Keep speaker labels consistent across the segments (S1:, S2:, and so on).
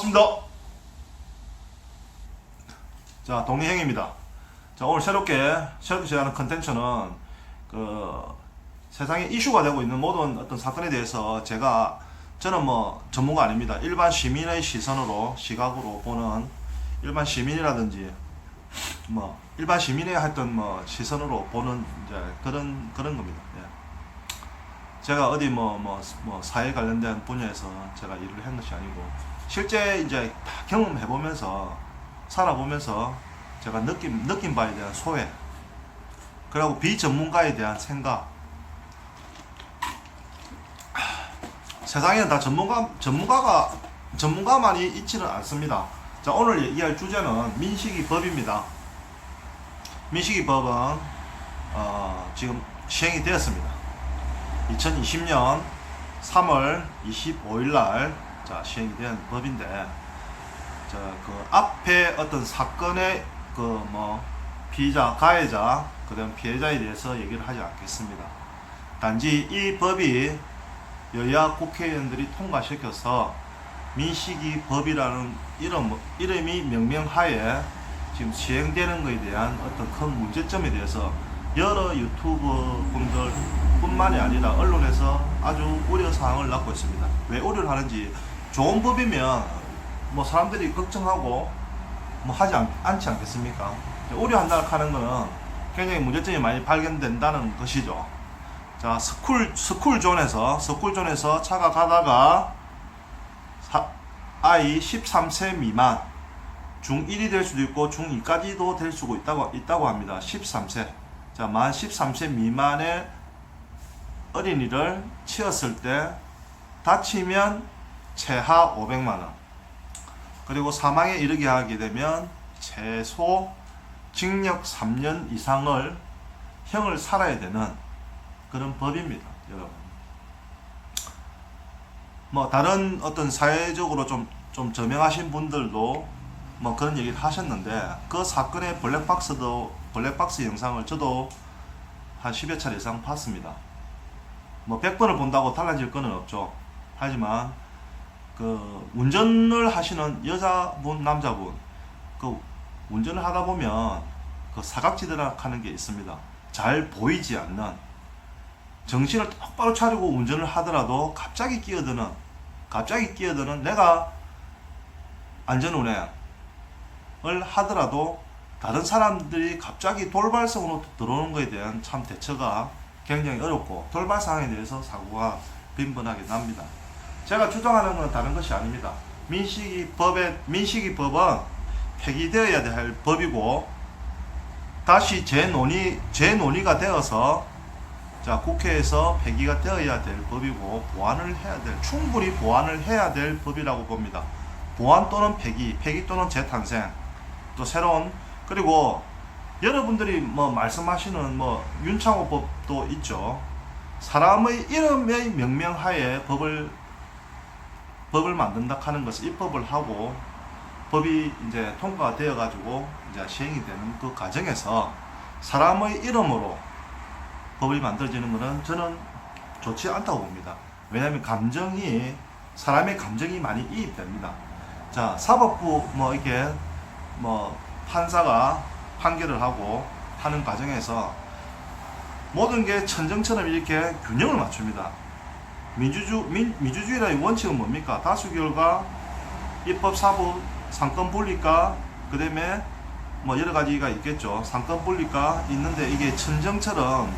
S1: 반갑습니다. 자, 동리행입니다. 자, 오늘 새롭게 제안하는 컨텐츠는 세상에 이슈가 되고 있는 모든 어떤 사건에 대해서 저는 뭐 전문가 아닙니다. 일반 시민의 시각으로 보는, 일반 시민이라든지 뭐 일반 시민의 하여튼 뭐 시선으로 보는 이제 그런 겁니다. 예. 제가 어디 사회 관련된 분야에서 제가 일을 한 것이 아니고, 실제 이제 다 경험해 보면서 살아보면서 제가 느낀 바에 대한 소회, 그리고 비전문가에 대한 생각. 세상에는 다 전문가만이 있지는 않습니다. 자, 오늘 얘기할 주제는 민식이법입니다. 민식이법은 지금 시행이 되었습니다. 2020년 3월 25일날 시행이 된 법인데, 그 앞에 어떤 사건의 피의자, 가해자, 그다음 피해자에 대해서 얘기를 하지 않겠습니다. 단지 이 법이 여야 국회의원들이 통과시켜서 민식이법이라는 이름이 명명하에 지금 시행되는 것에 대한 어떤 큰 문제점에 대해서 여러 유튜버 분들 뿐만이 아니라 언론에서 아주 우려사항을 낳고 있습니다. 왜 우려를 하는지, 좋은 법이면 사람들이 걱정하고 하지 않지 않겠습니까? 우려한다고 하는 것은 굉장히 문제점이 많이 발견된다는 것이죠. 자, 스쿨존에서 차가 가다가 아이 13세 미만, 중1이 될 수도 있고 중2까지도 될 수도 있다고 합니다. 13세. 자, 만 13세 미만의 어린이를 치었을 때 다치면 최하 500만원, 그리고 사망에 이르게 하게 되면 최소 징역 3년 이상을 형을 살아야 되는 그런 법입니다, 여러분. 다른 어떤 사회적으로 좀 저명하신 분들도 그런 얘기를 하셨는데, 그 사건의 블랙박스 영상을 저도 한 10여 차례 이상 봤습니다. 100번을 본다고 달라질 거는 없죠. 하지만 운전을 하시는 여자분, 남자분, 운전을 하다 보면 사각지대라 하는 게 있습니다. 잘 보이지 않는, 정신을 똑바로 차리고 운전을 하더라도 갑자기 끼어드는 내가 안전운행을 하더라도 다른 사람들이 갑자기 돌발성으로 들어오는 것에 대한 참 대처가 굉장히 어렵고, 돌발 상황에 대해서 사고가 빈번하게 납니다. 제가 주장하는 건 다른 것이 아닙니다. 민식이법은 폐기되어야 될 법이고, 다시 재논의가 되어서 국회에서 폐기가 되어야 될 법이고, 충분히 보완을 해야 될 법이라고 봅니다. 보완 또는 폐기 또는 재탄생, 또 새로운, 그리고 여러분들이 말씀하시는 윤창호법도 있죠. 사람의 이름의 명명하에 법을 만든다 하는 것을 입법을 하고, 법이 이제 통과가 되어 가지고 이제 시행이 되는 그 과정에서 사람의 이름으로 법이 만들어지는 것은 저는 좋지 않다고 봅니다. 왜냐하면 사람의 감정이 많이 이입됩니다. 자, 사법부 판사가 판결을 하고 하는 과정에서 모든 게 천정처럼 이렇게 균형을 맞춥니다. 민주주의라는 원칙은 뭡니까? 다수결과 입법, 사법, 상권 분리가, 그 다음에 여러 가지가 있겠죠. 상권 분리가 있는데, 이게 천정처럼,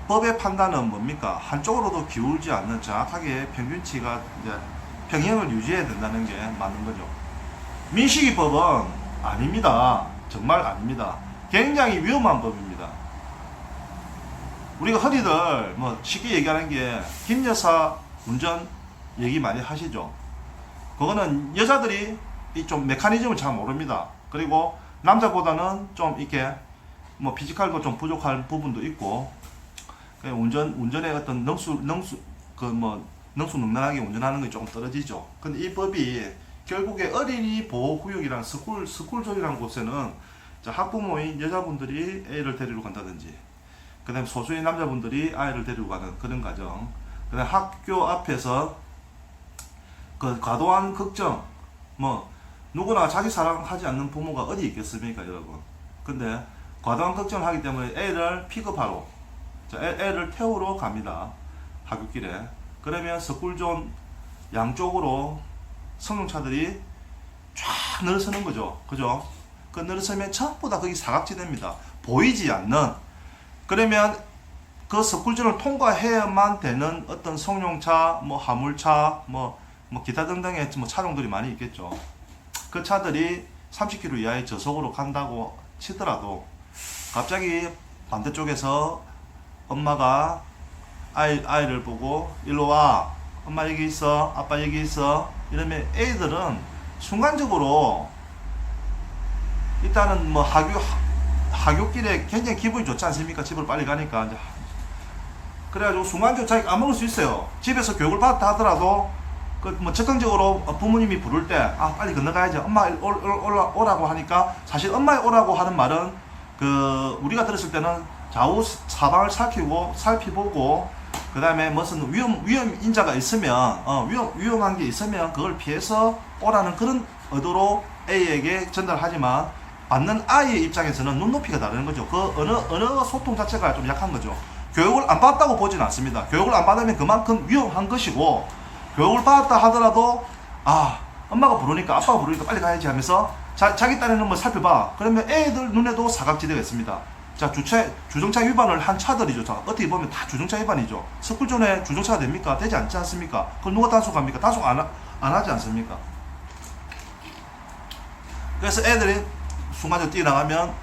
S1: 법의 판단은 뭡니까? 한쪽으로도 기울지 않는 정확하게 평균치가 이제 평형을 유지해야 된다는 게 맞는 거죠. 민식이법은 아닙니다. 정말 아닙니다. 굉장히 위험한 법입니다. 우리가 흔히들 쉽게 얘기하는 게 김 여사 운전 얘기 많이 하시죠. 그거는 여자들이 좀 메커니즘을 잘 모릅니다. 그리고 남자보다는 좀 이렇게 피지컬도 좀 부족한 부분도 있고, 운전의 어떤 능수능란하게 운전하는 게 조금 떨어지죠. 근데 이 법이 결국에 어린이 보호구역이랑 스쿨존이라는 곳에는 학부모인 여자분들이 애를 데리러 간다든지, 그 다음에 소수의 남자분들이 아이를 데리고 가는 그런 과정, 그 다음에 학교 앞에서 그 과도한 걱정, 뭐 누구나 자기 사랑하지 않는 부모가 어디 있겠습니까, 여러분. 근데 과도한 걱정을 하기 때문에 애를 픽업하러, 애를 태우러 갑니다, 하굣길에. 그러면 스쿨존 양쪽으로 승용차들이 쫙 늘어서는 거죠, 그죠? 그 늘어서면 전부 다 거기 사각지대입니다. 보이지 않는. 그러면 그 스쿨존을 통과해야만 되는 어떤 승용차, 뭐 화물차, 뭐 기타 등등의 뭐 차종들이 많이 있겠죠. 그 차들이 30km 이하의 저속으로 간다고 치더라도 갑자기 반대쪽에서 엄마가 아이를 보고 일로 와, 엄마 여기 있어, 아빠 여기 있어, 이러면 애들은 순간적으로 일단은 뭐 하굣길에 굉장히 기분이 좋지 않습니까? 집을 빨리 가니까. 이제 그래가지고 순간적으로 자기가 안 먹을 수 있어요. 집에서 교육을 받았다 하더라도 그 뭐 적극적으로 부모님이 부를 때 빨리 건너가야지, 엄마 오라고 하니까, 사실 엄마 오라고 하는 말은 그 우리가 들었을 때는 좌우 사방을 살피보고 그 다음에 무슨 위험 인자가 있으면 위험한 게 있으면 그걸 피해서 오라는 그런 의도로 A에게 전달하지만, 받는 아이의 입장에서는 눈높이가 다른 거죠. 그 언어 소통 자체가 좀 약한 거죠. 교육을 안 받았다고 보지는 않습니다. 교육을 안 받으면 그만큼 위험한 것이고, 교육을 받았다 하더라도 엄마가 부르니까, 아빠가 부르니까 빨리 가야지 하면서 자기 딴에는 뭐 살펴봐. 그러면 애들 눈에도 사각지대가 있습니다. 자, 주정차 위반을 한 차들이죠. 자, 어떻게 보면 다 주정차 위반이죠. 스쿨존에 주정차가 됩니까? 되지 않지 않습니까? 그걸 누가 단속합니까? 단속 안 하지 않습니까? 그래서 애들이 순간적으로 뛰어나가면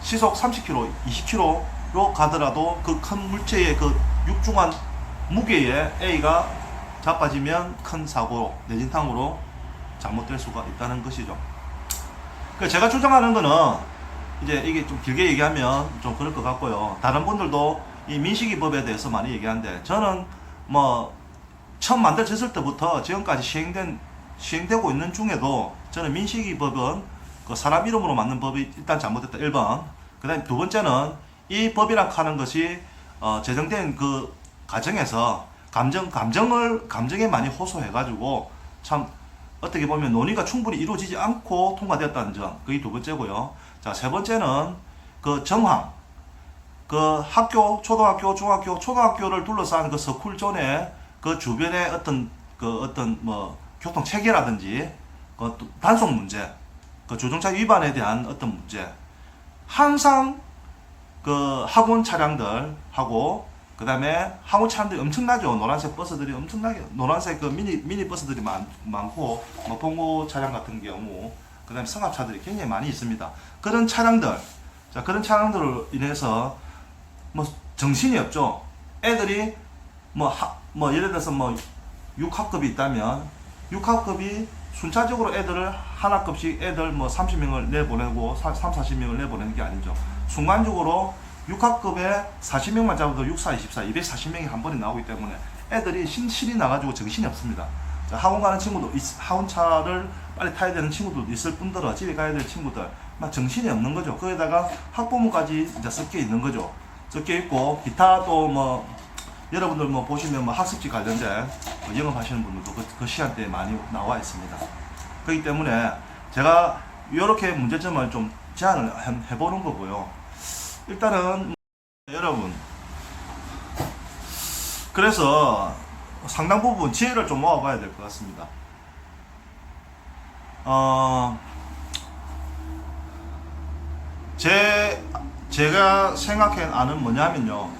S1: 시속 30km, 20km로 가더라도 그 큰 물체의 그 육중한 무게에 A가 자빠지면 큰 사고, 내진탕으로 잘못될 수가 있다는 것이죠. 제가 주장하는 거는, 이제 이게 좀 길게 얘기하면 좀 그럴 것 같고요. 다른 분들도 이 민식이법에 대해서 많이 얘기하는데, 저는 뭐 처음 만들어졌을 때부터 지금까지 시행되고 있는 중에도, 저는 민식이법은 그 사람 이름으로 만든 법이 일단 잘못됐다, 1번. 그 다음에 두 번째는 이 법이라 하는 것이 제정된 그 과정에서 감정에 많이 호소해가지고 참 어떻게 보면 논의가 충분히 이루어지지 않고 통과되었다는 점, 그게 두 번째고요. 자, 세 번째는 그 정황, 그 학교, 초등학교, 중학교, 초등학교를 둘러싼 그 스쿨존의 그 주변의 어떤 뭐 교통 체계라든지 그 단속 문제, 그 주정차 위반에 대한 어떤 문제, 항상 그 학원 차량들하고 그 다음에 학원 차량들이 엄청나죠. 노란색 버스들이 엄청나게, 노란색 그 미니 버스들이 많고, 뭐 봉고 차량 같은 경우, 그 다음에 승합차들이 굉장히 많이 있습니다. 그런 차량들, 자, 그런 차량들로 인해서 뭐 정신이 없죠. 애들이 뭐 예를 들어서 뭐 6학급이 있다면 6학급이 순차적으로 애들을 하나급씩 애들 뭐 30명을 내보내고 40명을 내보내는 게 아니죠. 순간적으로 6학급에 40명만 잡아도 6, 4, 24, 240명이 한 번에 나오기 때문에 애들이 신이 나가지고 정신이 없습니다. 자, 학원 가는 친구도, 학원차를 빨리 타야 되는 친구들도 있을 뿐더러 집에 가야 될 친구들, 막 정신이 없는 거죠. 거기다가 학부모까지 이제 섞여 있는 거죠. 섞여 있고, 기타 또 뭐, 여러분들 뭐 보시면 뭐 학습지 관련된 영업하시는 분들도 그 시간대에 많이 나와 있습니다. 그렇기 때문에 제가 이렇게 문제점을 좀 제안을 해보는 거고요. 일단은 여러분, 그래서 상당 부분 지혜를 좀 모아봐야 될 것 같습니다. 제가 생각하는 뭐냐면요,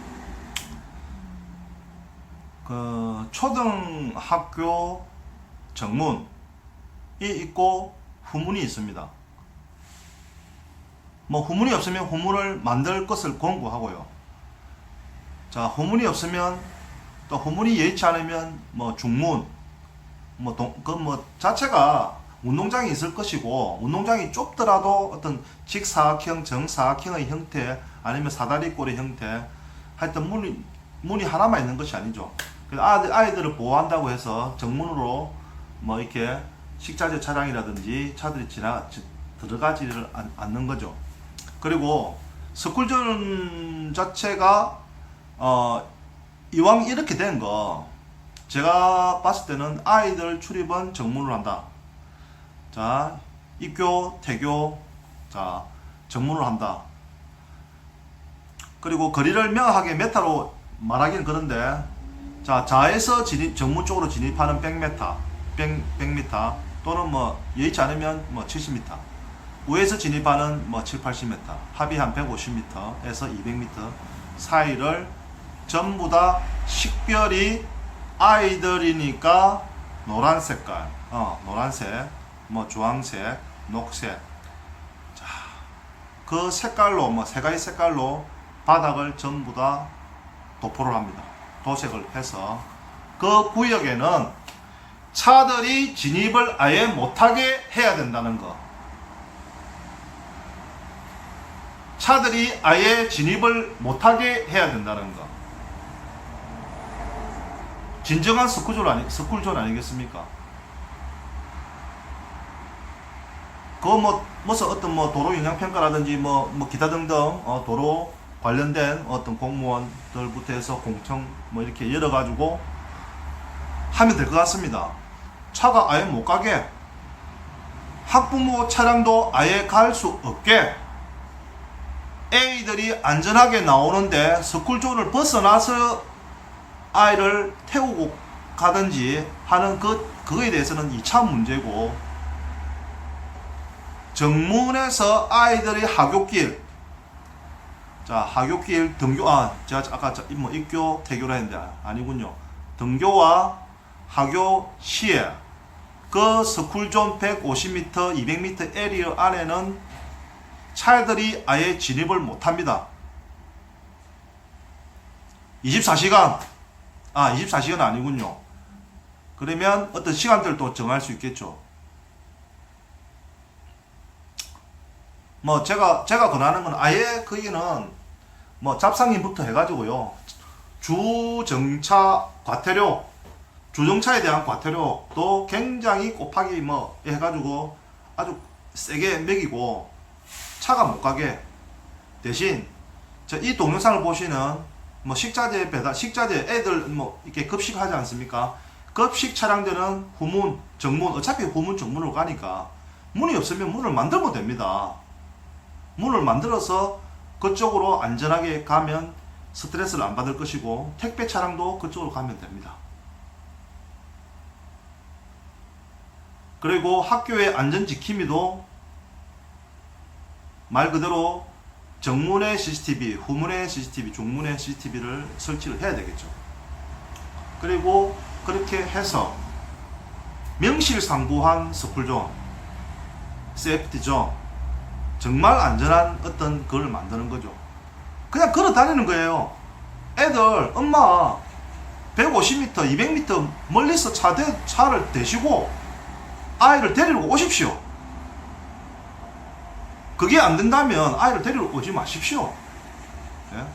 S1: 그 초등학교 정문이 있고 후문이 있습니다. 뭐 후문이 없으면 후문을 만들 것을 권고하고요. 자, 후문이 없으면, 또 후문이 여의치 않으면 뭐 중문, 뭐 자체가 운동장이 있을 것이고, 운동장이 좁더라도 어떤 직사각형, 정사각형의 형태, 아니면 사다리꼴의 형태, 하여튼 문이 하나만 있는 것이 아니죠. 그래서 아이들을 보호한다고 해서 정문으로 뭐 이렇게 식자재 차량이라든지 차들이 들어가지를 않는 거죠. 그리고 스쿨존 자체가 이왕 이렇게 된 거, 제가 봤을 때는 아이들 출입은 정문을 한다. 자, 입교, 퇴교, 자, 정문을 한다. 그리고 거리를 명확하게 메타로 말하기는 그런데, 자, 자에서 정문 쪽으로 진입하는 100m, 100m, 또는 뭐, 여의치 않으면 뭐 70m, 우에서 진입하는 뭐 7, 80m, 합이 한 150m에서 200m 사이를 전부 다 식별이 아이들이니까 노란 색깔, 노란색, 뭐 주황색, 녹색, 자, 그 색깔로, 뭐 세 가지 색깔로 바닥을 전부 다 도포를 합니다. 도색을 해서 그 구역에는 차들이 진입을 아예 못하게 해야 된다는 거. 차들이 아예 진입을 못하게 해야 된다는 거. 진정한 스쿨존 아니겠습니까? 무슨 어떤 도로 영향평가라든지 기타 등등, 도로 관련된 어떤 공무원들부터 해서 공청 이렇게 열어가지고 하면 될 것 같습니다. 차가 아예 못 가게, 학부모 차량도 아예 갈 수 없게, 애들이 안전하게 나오는데 스쿨존을 벗어나서 아이를 태우고 가든지 하는 그거에 대해서는 2차 문제고, 정문에서 아이들이 하굣길, 자, 하굣길, 등교, 제가 아까 입교, 퇴교를 했는데 아니군요. 등교와 하교 시에 그 스쿨존 150m, 200m 에리어 안에는 차들이 아예 진입을 못합니다. 24시간, 24시간 아니군요. 그러면 어떤 시간들도 정할 수 있겠죠. 제가 권하는 건 아예 거기는 잡상인부터 해가지고요. 주정차 과태료, 주정차에 대한 과태료도 굉장히 곱하기 해가지고 아주 세게 매기고 차가 못 가게, 대신 이 동영상을 보시는 식자재 배달, 식자재 애들 이렇게 급식하지 않습니까? 급식 차량들은 후문, 정문, 어차피 후문, 정문으로 가니까 문이 없으면 문을 만들면 됩니다. 문을 만들어서 그쪽으로 안전하게 가면 스트레스를 안 받을 것이고, 택배 차량도 그쪽으로 가면 됩니다. 그리고 학교의 안전지킴이도 말 그대로 정문의 CCTV, 후문의 CCTV, 중문의 CCTV를 설치를 해야 되겠죠. 그리고 그렇게 해서 명실상부한 스쿨존, 세이프티존, 정말 안전한 어떤 걸 만드는 거죠. 그냥 걸어 다니는 거예요. 애들, 엄마 150m, 200m 멀리서 차를 대시고 아이를 데리러 오십시오. 그게 안 된다면 아이를 데리러 오지 마십시오. 예?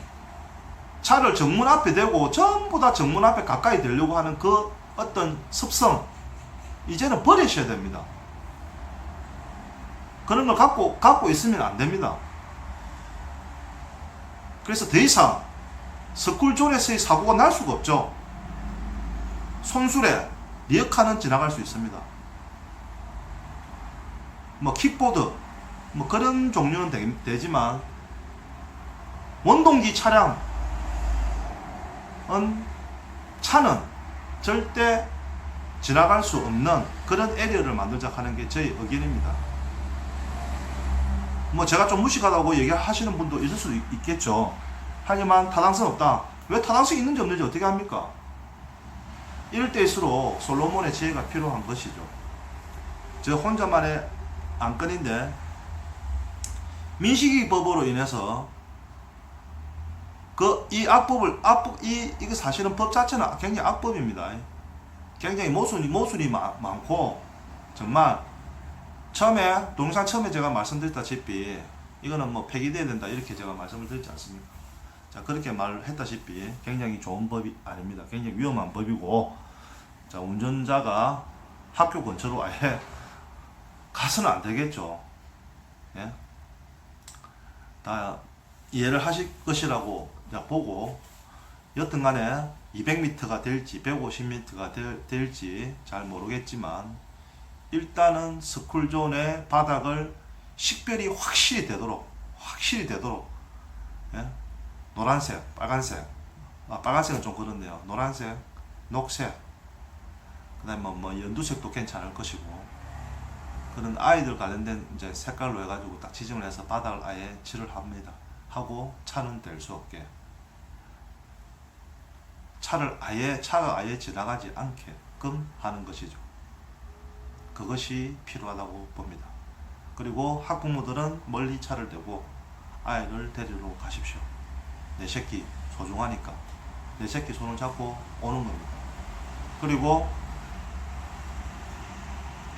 S1: 차를 정문 앞에 대고 전부 다 정문 앞에 가까이 대려고 하는 그 어떤 습성, 이제는 버리셔야 됩니다. 그런 걸 갖고 있으면 안 됩니다. 그래서 더 이상 스쿨존에서의 사고가 날 수가 없죠. 손수레, 리어카는 지나갈 수 있습니다. 킥보드, 그런 종류는 되지만, 원동기 차량은, 차는 절대 지나갈 수 없는 그런 에리어를 만들자 하는 게 저희 의견입니다. 제가 좀 무식하다고 얘기하시는 분도 있을 수 있겠죠. 하지만 타당성 없다. 왜 타당성이 있는지 없는지 어떻게 합니까? 이럴 때일수록 솔로몬의 지혜가 필요한 것이죠. 저 혼자만의 안건인데, 민식이 법으로 인해서 이거 사실은 법 자체는 굉장히 악법입니다. 굉장히 모순이 많고, 정말 처음에 동영상 처음에 제가 말씀드렸다시피 이거는 폐기돼야 된다 이렇게 제가 말씀을 드렸지 않습니까? 자, 그렇게 말을 했다시피 굉장히 좋은 법이 아닙니다. 굉장히 위험한 법이고, 자, 운전자가 학교 근처로 아예 가서는 안 되겠죠. 예? 다 이해를 하실 것이라고 보고, 여튼 간에 200m가 될지 150m가 될지 잘 모르겠지만 일단은 스쿨존의 바닥을 식별이 확실히 되도록 예? 노란색, 빨간색, 빨간색은 좀 그렇네요. 노란색, 녹색, 그 다음에 뭐 연두색도 괜찮을 것이고, 그런 아이들 관련된 이제 색깔로 해가지고 딱 지정을 해서 바닥을 아예 칠을 합니다. 하고 차는 될 수 없게, 차가 아예 지나가지 않게끔 하는 것이죠. 그것이 필요하다고 봅니다. 그리고 학부모들은 멀리 차를 대고 아이를 데리러 가십시오. 내 새끼 소중하니까 내 새끼 손을 잡고 오는 겁니다. 그리고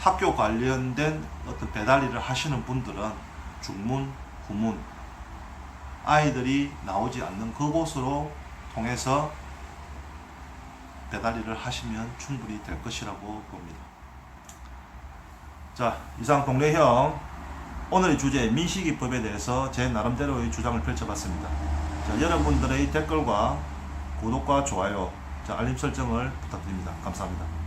S1: 학교 관련된 어떤 배달 일을 하시는 분들은 중문, 후문, 아이들이 나오지 않는 그곳으로 통해서 배달 일을 하시면 충분히 될 것이라고 봅니다. 자, 이상 동네형 오늘의 주제 민식이법에 대해서 제 나름대로의 주장을 펼쳐봤습니다. 자, 여러분들의 댓글과 구독과 좋아요, 알림 설정을 부탁드립니다. 감사합니다.